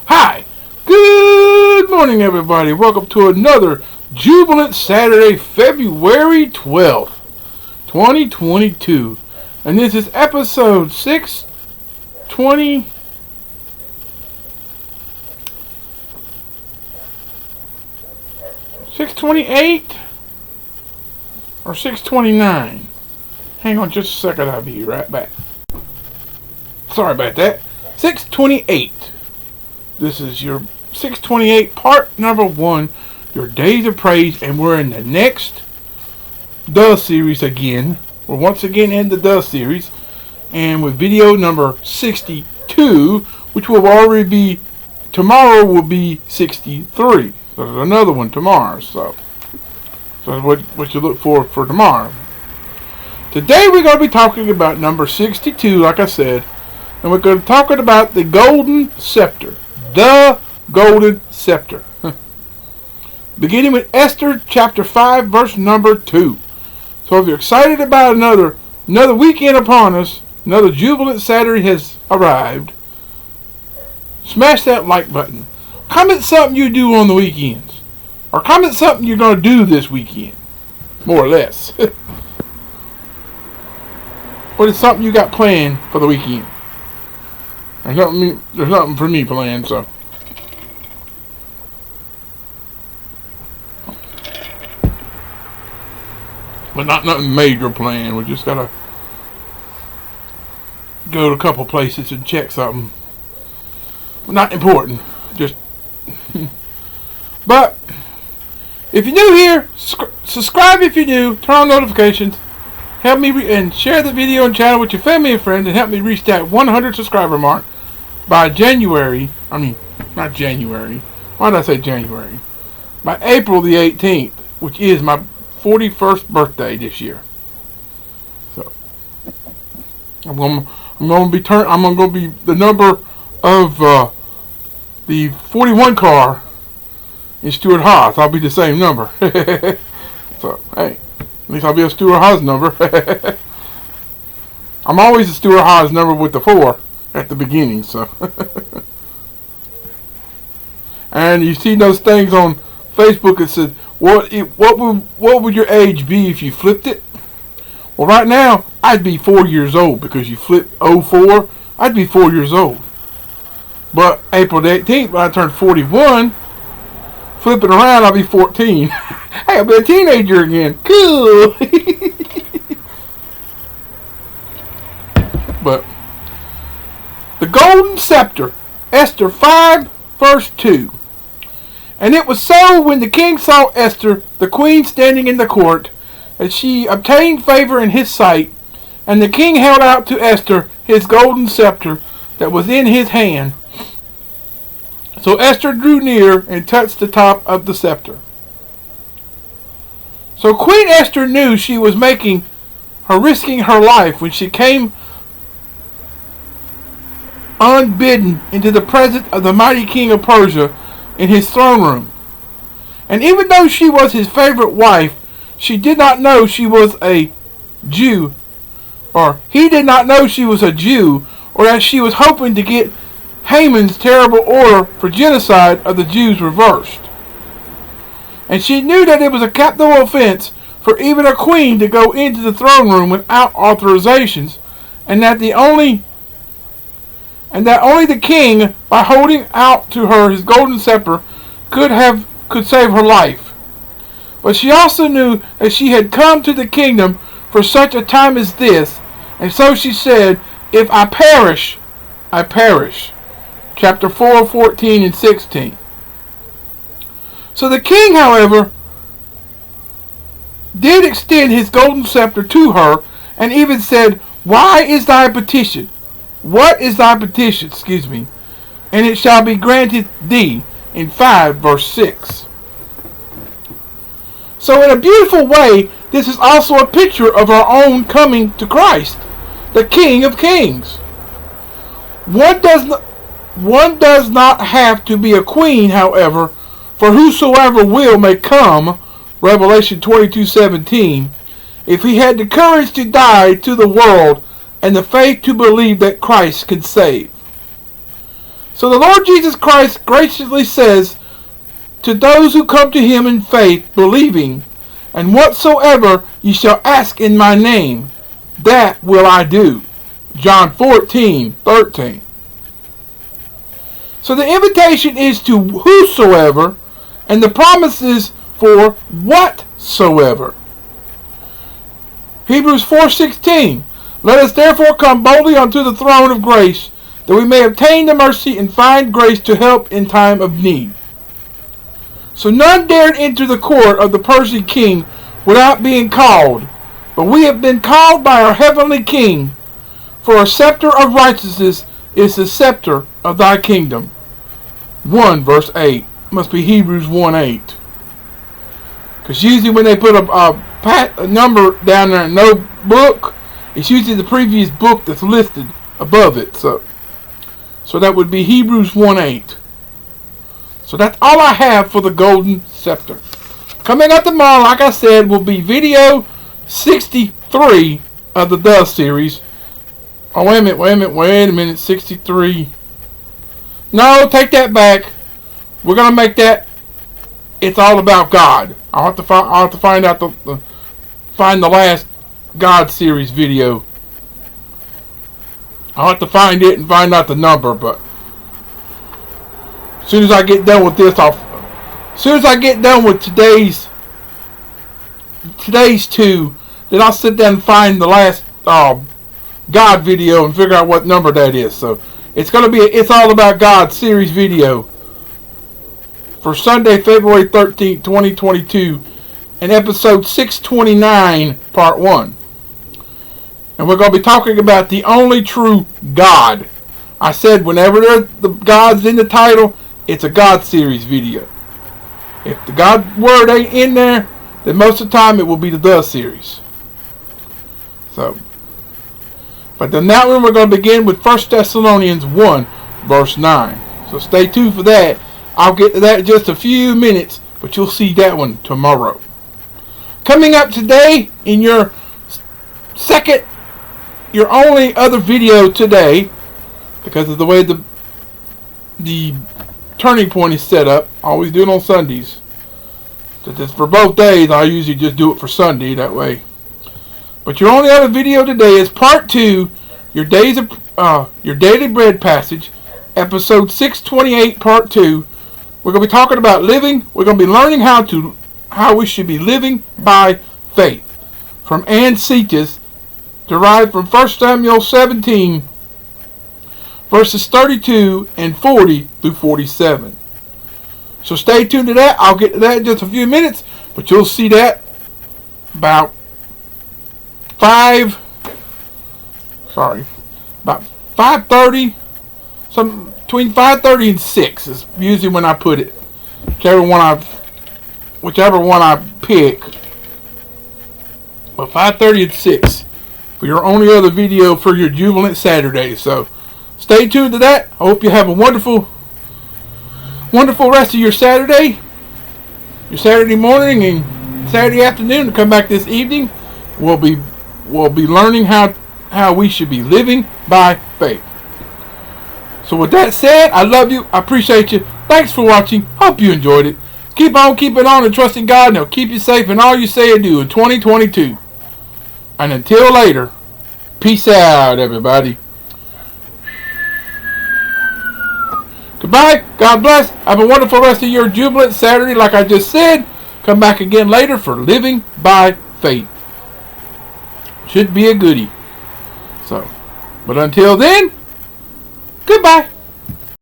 Hi, good morning everybody. Welcome to another Jubilant Saturday February 12th, 2022. And this is episode 628 or 629. Hang on just a second, I'll be right back. Sorry about that. 628. This is your 628 part number 1, your Days of Praise, and we're in the next The series again. We're once again in the The series, and with video number 62, which will already be, tomorrow will be 63. So there's another one tomorrow, so what you look for tomorrow. Today we're going to be talking about number 62, like I said, and we're going to be talking about the Golden Scepter. The Golden Scepter. Beginning with Esther chapter 5 verse number 2. So if you're excited about another weekend upon us, another Jubilant Saturday has arrived, smash that like button. Comment something you do on the weekends. Or comment something you're going to do this weekend. More or less. What is something you got planned for the weekend? There's nothing for me planned, so. But nothing major planned. We just gotta go to a couple places and check something. Not important. Just. But if you're new here, subscribe if you're new. Turn on notifications. Help me and share the video and channel with your family and friends, and help me reach that 100 subscriber mark by January. Not January. Why did I say January? By April the 18th, which is my 41st birthday this year. So I'm gonna be the number of the 41 car in Stuart Haas. I'll be the same number. So hey, at least I'll be a Stuart Haas number. I'm always a Stuart Haas number with the 4 at the beginning. So and you see those things on Facebook. It says, what would your age be if you flipped it? Well, right now I'd be 4 years old, because you flip 04. I'd be 4 years old. But April the 18th, when I turn 41, flip it around, I'll be 14. Hey, I'll be a teenager again. Cool. But the Golden Scepter, Esther 5 verse 2. And it was so, when the king saw Esther, the queen, standing in the court, that she obtained favor in his sight, and the king held out to Esther his golden scepter that was in his hand. So Esther drew near and touched the top of the scepter. So Queen Esther knew she was risking her life when she came unbidden into the presence of the mighty king of Persia in his throne room. And even though she was his favorite wife, she did not know she was a Jew, or he did not know she was a Jew, or that she was hoping to get Haman's terrible order for genocide of the Jews reversed. And she knew that it was a capital offense for even a queen to go into the throne room without authorizations, and that only the king, by holding out to her his golden scepter, could save her life. But she also knew that she had come to the kingdom for such a time as this, and so she said, "If I perish, I perish." Chapter 4, 14, and 16. So the king, however, did extend his golden scepter to her, and even said, "Why is thy petition? What is thy petition? And it shall be granted thee." In 5 verse 6. So in a beautiful way, this is also a picture of our own coming to Christ, the King of Kings. One does not have to be a queen, however, for whosoever will may come, Revelation 22:17, if he had the courage to die to the world and the faith to believe that Christ can save. So the Lord Jesus Christ graciously says to those who come to him in faith, believing, and whatsoever ye shall ask in my name, that will I do. John 14:13. So the invitation is to whosoever, and the promise is for whatsoever. Hebrews 4:16. Let us therefore come boldly unto the throne of grace, that we may obtain the mercy and find grace to help in time of need. So none dared enter the court of the Persian king without being called, but we have been called by our heavenly King, for a scepter of righteousness is the scepter of thy kingdom. 1 verse 8. Must be Hebrews 1:8. Because usually when they put a number down there in no book, it's usually the previous book that's listed above it. So that would be Hebrews 1:8. So that's all I have for the Golden Scepter. Coming up tomorrow, like I said, will be video 63 of the Dove series. Oh, wait a minute, 63. No, take that back. We're going to make that It's All About God. I'll have to find the last God series video. I'll have to find it and find out the number, but as soon as I get done with this, as soon as I get done with today's two, then I'll sit down and find the last God video and figure out what number that is. So it's going to be It's All About God series video for Sunday, February 13th, 2022, and episode 629, part 1. And we're going to be talking about the only true God. I said whenever the God's in the title, it's a God series video. If the God word ain't in there, then most of the time it will be the Dove series. But then that one we're going to begin with 1 Thessalonians 1, verse 9. So stay tuned for that. I'll get to that in just a few minutes, but you'll see that one tomorrow. Coming up today in your only other video today, because of the way the turning point is set up. I always do it on Sundays. It's for both days. I usually just do it for Sunday that way. But your only other video today is part 2, your daily bread passage, episode 628, part 2. We're going to be talking about living. We're going to be learning how we should be living by faith, from Ann Cetus, derived from 1 Samuel 17, verses 32 and 40 through 47. So stay tuned to that. I'll get to that in just a few minutes, but you'll see that about 5:30, between 5:30 and 6 is usually when I put it. Whichever one I pick. But 5:30 and 6 for your only other video for your Jubilant Saturday. So stay tuned to that. I hope you have a wonderful rest of your Saturday, your Saturday morning and Saturday afternoon. To come back this evening, we'll be learning how we should be living by faith. So with that said, I love you. I appreciate you. Thanks for watching. Hope you enjoyed it. Keep on keeping on and trusting God, and He'll keep you safe in all you say and do in 2022. And until later, peace out, everybody. Goodbye. God bless. Have a wonderful rest of your Jubilant Saturday. Like I just said, come back again later for living by faith. Should be a goodie. But until then, goodbye.